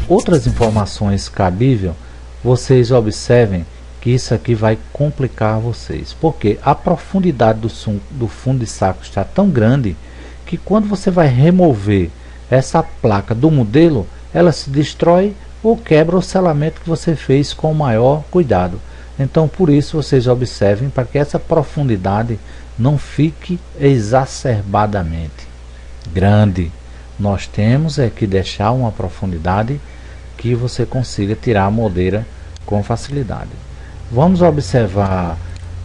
Outras informações cabíveis, vocês observem que isso aqui vai complicar vocês, porque a profundidade do fundo de saco está tão grande que quando você vai remover essa placa do modelo, ela se destrói ou quebra o selamento que você fez com o maior cuidado. Então por isso vocês observem para que essa profundidade não fique exacerbadamente grande. Nós temos que deixar uma profundidade que você consiga tirar a moldeira com facilidade. Vamos observar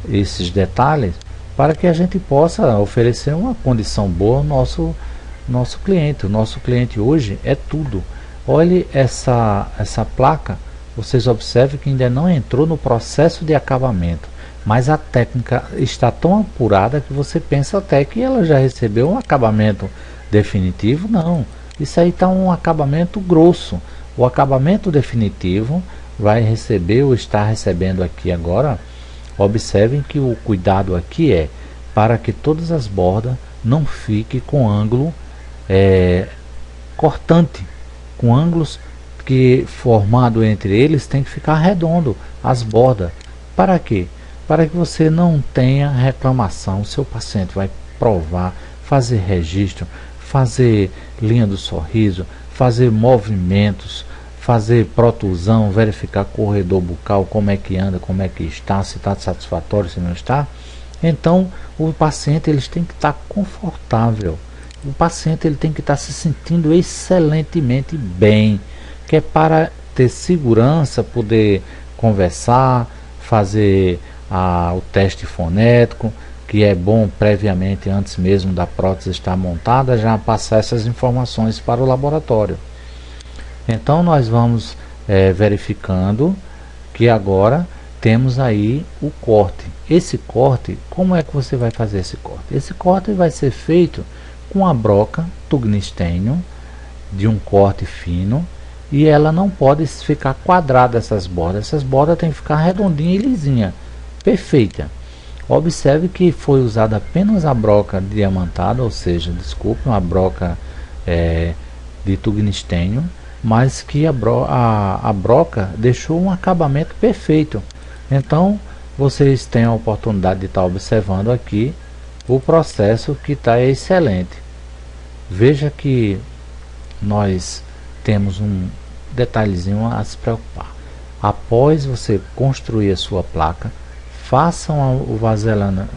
esses detalhes para que a gente possa oferecer uma condição boa ao nosso cliente. O nosso cliente hoje é tudo. Olhe essa placa, vocês observem que ainda não entrou no processo de acabamento, mas a técnica está tão apurada que você pensa até que ela já recebeu um acabamento definitivo. Não, isso aí está um acabamento grosso. O acabamento definitivo vai receber ou está recebendo aqui agora. Observem que o cuidado aqui é para que todas as bordas não fiquem com ângulo cortante, com ângulos que formado entre eles tem que ficar redondo as bordas. Para quê? Para que você não tenha reclamação. O seu paciente vai provar, fazer registro, fazer linha do sorriso, fazer movimentos, fazer protusão, verificar corredor bucal, como é que anda, como é que está, se está satisfatório, se não está. Então o paciente ele tem que estar confortável, o paciente ele tem que estar se sentindo excelentemente bem, que é para ter segurança, poder conversar, fazer o teste fonético, que é bom previamente, antes mesmo da prótese estar montada, já passar essas informações para o laboratório. Então nós vamos verificando que agora temos aí o corte. Esse corte, como é que você vai fazer esse corte? Esse corte vai ser feito com a broca tungstênio de um corte fino, e ela não pode ficar quadrada essas bordas têm que ficar redondinha e lisinha, perfeita. Observe que foi usada apenas a broca diamantada, ou seja, desculpe, uma broca de tungstênio, mas que a broca deixou um acabamento perfeito. Então vocês têm a oportunidade de estar observando aqui o processo, que está excelente. Veja que nós temos um detalhezinho a se preocupar. Após você construir a sua placa, façam o vaselana,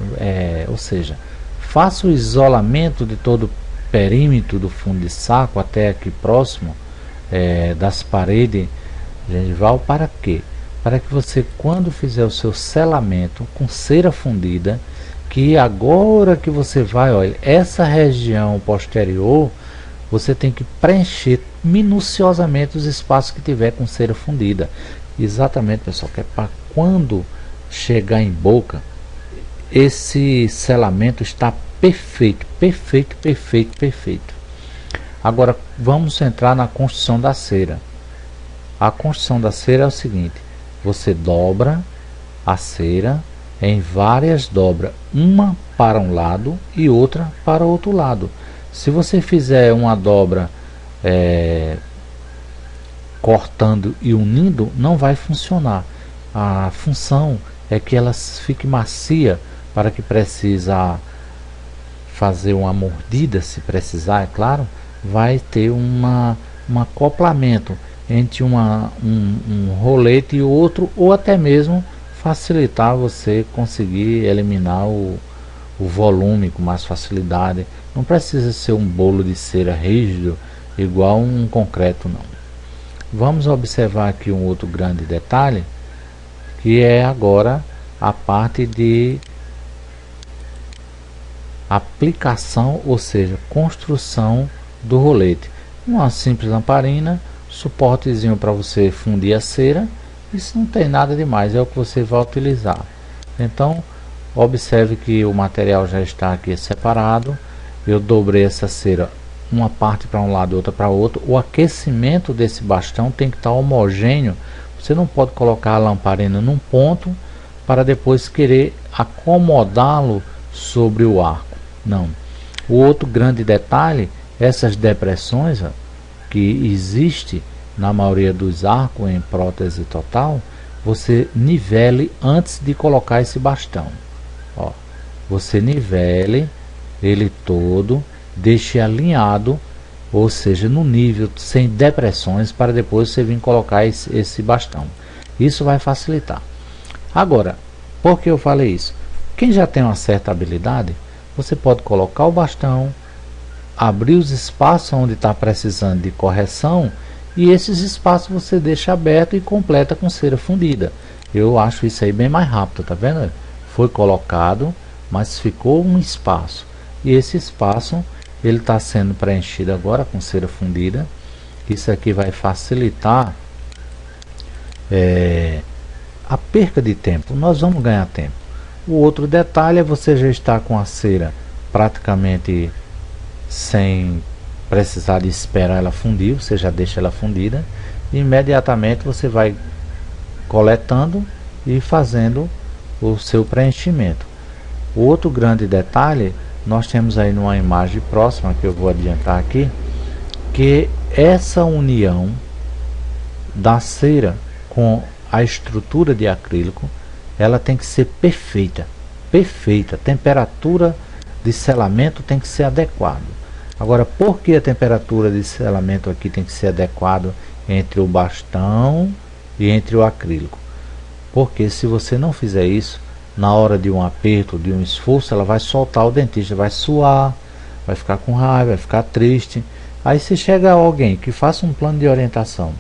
ou seja, faça o isolamento de todo o perímetro do fundo de saco até aqui próximo das paredes gengival. Para quê? Para que você, quando fizer o seu selamento com cera fundida, que agora que você vai, olha, essa região posterior, você tem que preencher minuciosamente os espaços que tiver com cera fundida. Exatamente, pessoal, que é para quando chegar em boca, esse selamento está perfeito, perfeito, perfeito, perfeito. Agora vamos entrar na construção da cera. A construção da cera é o seguinte: você dobra a cera em várias dobras, uma para um lado e outra para o outro lado. Se você fizer uma dobra cortando e unindo, não vai funcionar. A função é que ela fique macia, para que precisa fazer uma mordida, se precisar, é claro, vai ter um acoplamento entre um rolete e outro, ou até mesmo facilitar você conseguir eliminar o volume com mais facilidade. Não precisa ser um bolo de cera rígido igual um concreto, não. Vamos observar aqui um outro grande detalhe, que é agora a parte de aplicação, ou seja, construção do rolete. Uma simples lamparina, suportezinho para você fundir a cera. Isso não tem nada demais, é o que você vai utilizar. Então observe que o material já está aqui separado. Eu dobrei essa cera, uma parte para um lado e outra para outro. O aquecimento desse bastão tem que estar homogêneo. Você não pode colocar a lamparina num ponto para depois querer acomodá-lo sobre o arco. Não, O outro grande detalhe, essas depressões, ó, que existe na maioria dos arcos em prótese total, você nivele antes de colocar esse bastão. Ó, você nivele ele todo, deixe alinhado, ou seja, no nível sem depressões, para depois você vir colocar esse bastão. Isso vai facilitar. Agora, por que eu falei isso? Quem já tem uma certa habilidade, você pode colocar o bastão, abrir os espaços onde está precisando de correção, e esses espaços você deixa aberto e completa com cera fundida. Eu acho isso aí bem mais rápido, tá vendo? Foi colocado, mas ficou um espaço, e esse espaço ele está sendo preenchido agora com cera fundida. Isso aqui vai facilitar a perca de tempo. Nós vamos ganhar tempo. O outro detalhe é você já estar com a cera praticamente sem precisar de esperar ela fundir, você já deixa ela fundida e imediatamente você vai coletando e fazendo o seu preenchimento. O outro grande detalhe, nós temos aí numa imagem próxima que eu vou adiantar aqui, que essa união da cera com a estrutura de acrílico, ela tem que ser perfeita, perfeita. A temperatura de selamento tem que ser adequada. Agora, por que a temperatura de selamento aqui tem que ser adequada entre o bastão e entre o acrílico? Porque se você não fizer isso, na hora de um aperto, de um esforço, ela vai soltar o dentista, vai suar, vai ficar com raiva, vai ficar triste. Aí se chega alguém que faça um plano de orientação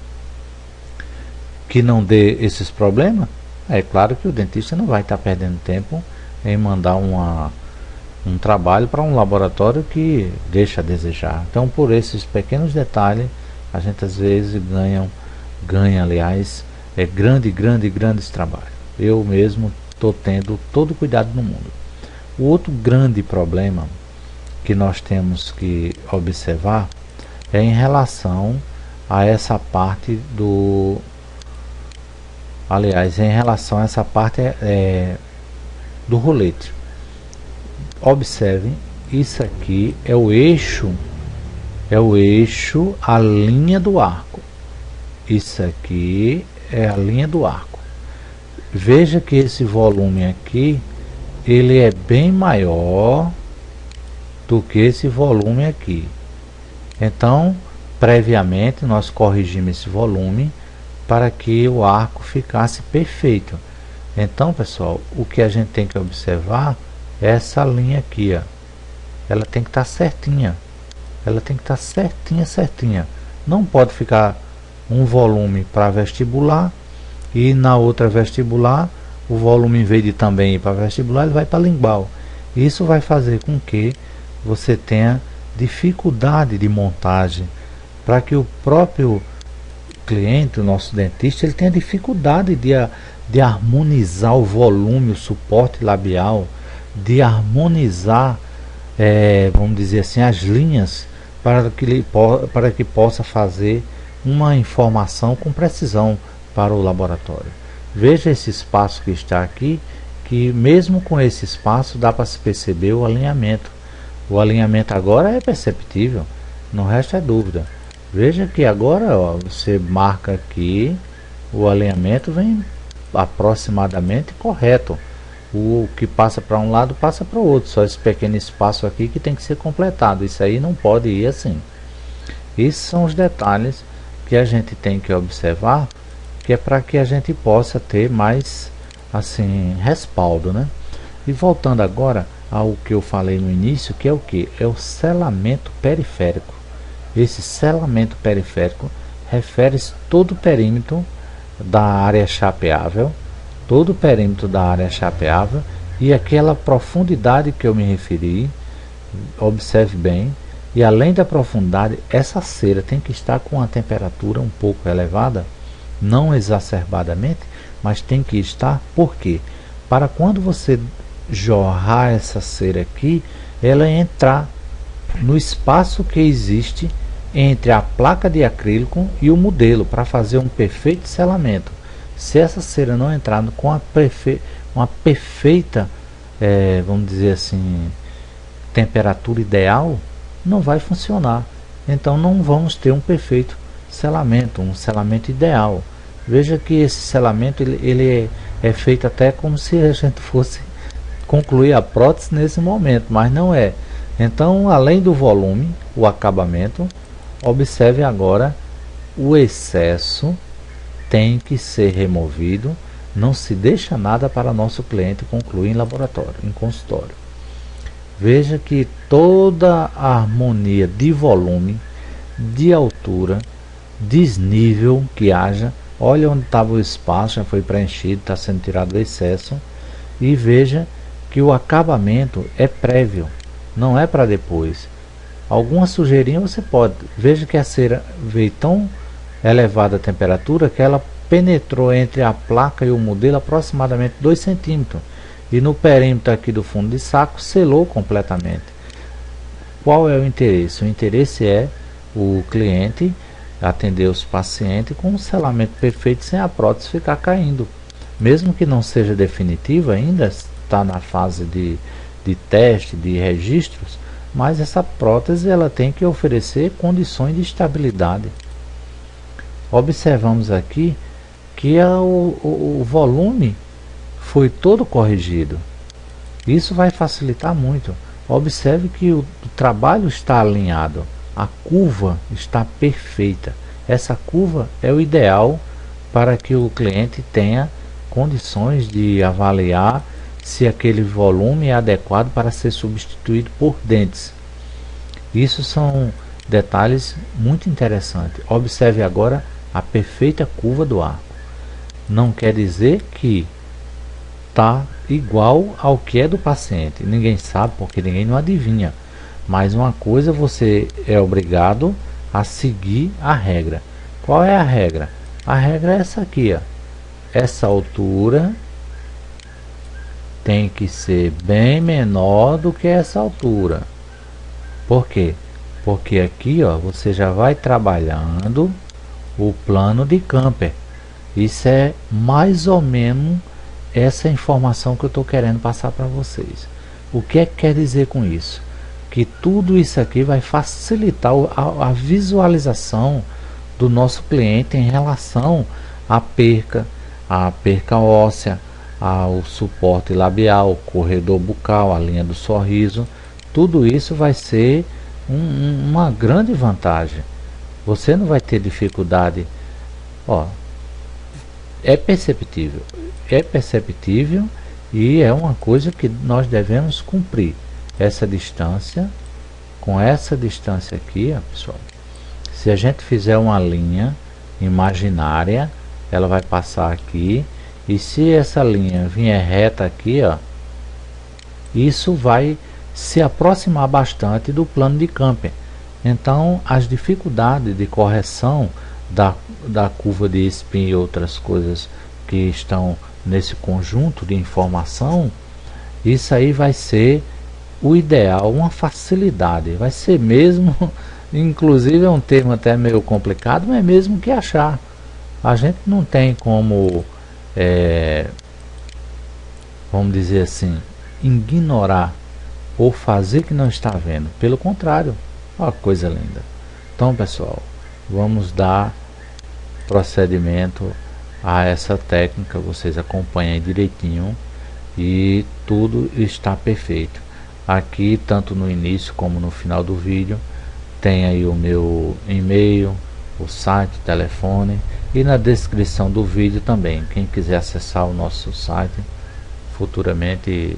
que não dê esses problemas, é claro que o dentista não vai estar perdendo tempo em mandar um trabalho para um laboratório que deixa a desejar. Então, por esses pequenos detalhes, a gente às vezes ganha, aliás, grandes trabalhos. Eu mesmo estou tendo todo o cuidado do mundo. O outro grande problema que nós temos que observar é em relação a essa parte do... Aliás, em relação a essa parte do rolete. Observem, isso aqui é o eixo, a linha do arco. Isso aqui é a linha do arco. Veja que esse volume aqui, ele é bem maior do que esse volume aqui. Então, previamente, nós corrigimos esse volume para que o arco ficasse perfeito. Então, pessoal, o que a gente tem que observar é essa linha aqui, ó. Ela tem que estar certinha. Ela tem que estar certinha. Não pode ficar um volume para vestibular e na outra vestibular o volume, em vez de também ir para vestibular, ele vai para lingual. Isso vai fazer com que você tenha dificuldade de montagem, para que o próprio cliente, o nosso dentista, ele tenha dificuldade de harmonizar o volume, o suporte labial, de harmonizar, vamos dizer assim, as linhas para que possa fazer uma informação com precisão para o laboratório. Veja esse espaço que está aqui, que mesmo com esse espaço dá para se perceber o alinhamento. O alinhamento agora é perceptível, não resta dúvida. Veja que agora, ó, você marca aqui, o alinhamento vem aproximadamente correto. O que passa para um lado passa para o outro, só esse pequeno espaço aqui que tem que ser completado. Isso aí não pode ir assim. Esses são os detalhes que a gente tem que observar, que é para que a gente possa ter mais assim respaldo, né? E voltando agora ao que eu falei no início, que é o que? É o selamento periférico. Esse selamento periférico refere-se todo o perímetro da área chapeável, e aquela profundidade que eu me referi, observe bem, e além da profundidade, essa cera tem que estar com a temperatura um pouco elevada, não exacerbadamente, mas tem que estar, por quê? Para quando você jorrar essa cera aqui, ela entrar no espaço que existe entre a placa de acrílico e o modelo, para fazer um perfeito selamento. Se essa cera não entrar com uma perfeita, vamos dizer assim, temperatura ideal, não vai funcionar. Então não vamos ter um perfeito selamento, um selamento ideal. Veja que esse selamento ele é feito até como se a gente fosse concluir a prótese nesse momento, mas não é. Então, além do volume, o acabamento, observe agora o excesso tem que ser removido. Não se deixa nada para nosso cliente concluir em laboratório, em consultório. Veja que toda a harmonia de volume, de altura, desnível que haja, olha onde estava o espaço, já foi preenchido, está sendo tirado o excesso, e veja que o acabamento é prévio, não é para depois. Alguma sujeirinha você pode, veja que a cera veio tão elevada a temperatura que ela penetrou entre a placa e o modelo aproximadamente 2 centímetros, e no perímetro aqui do fundo de saco selou completamente. Qual é o interesse? O interesse é o cliente atender os pacientes com um selamento perfeito sem a prótese ficar caindo. Mesmo que não seja definitiva ainda, está na fase de teste, de registros, mas essa prótese ela tem que oferecer condições de estabilidade. Observamos aqui que o volume foi todo corrigido. Isso vai facilitar muito. Observe que o trabalho está alinhado, a curva está perfeita. Essa curva é o ideal para que o cliente tenha condições de avaliar se aquele volume é adequado para ser substituído por dentes. Isso são detalhes muito interessantes. Observe agora a perfeita curva do arco. Não quer dizer que está igual ao que é do paciente. Ninguém sabe porque ninguém não adivinha. Mas uma coisa você é obrigado a seguir a regra. Qual é a regra? A regra é essa aqui, ó. Essa altura tem que ser bem menor do que essa altura. Por quê? Porque aqui, ó, você já vai trabalhando o plano de Camper. Isso é mais ou menos essa informação que eu estou querendo passar para vocês. O que é que quer dizer com isso? Que tudo isso aqui vai facilitar a visualização do nosso cliente em relação à perca óssea, ao suporte labial, corredor bucal, a linha do sorriso. Tudo isso vai ser uma grande vantagem. Você não vai ter dificuldade. Ó, é perceptível e é uma coisa que nós devemos cumprir. Essa distância, com essa distância aqui, ó, pessoal, se a gente fizer uma linha imaginária, ela vai passar aqui, e se essa linha vier reta aqui, ó, isso vai se aproximar bastante do plano de Camper. Então as dificuldades de correção da curva de spin e outras coisas que estão nesse conjunto de informação, isso aí vai ser o ideal, uma facilidade, vai ser mesmo, inclusive é um termo até meio complicado, mas é mesmo que achar. A gente não tem como, vamos dizer assim, ignorar ou fazer que não está vendo. Pelo contrário, olha que coisa linda. Então, pessoal, vamos dar procedimento a essa técnica. Vocês acompanhem direitinho e tudo está perfeito. Aqui, tanto no início como no final do vídeo, tem aí o meu e-mail, o site, o telefone, e na descrição do vídeo também. Quem quiser acessar o nosso site futuramente,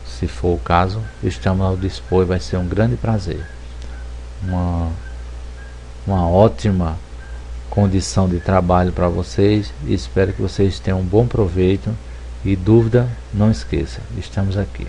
se for o caso, estamos ao dispor. Vai ser um grande prazer, uma ótima condição de trabalho para vocês. Espero que vocês tenham um bom proveito, e dúvida, não esqueça, estamos aqui.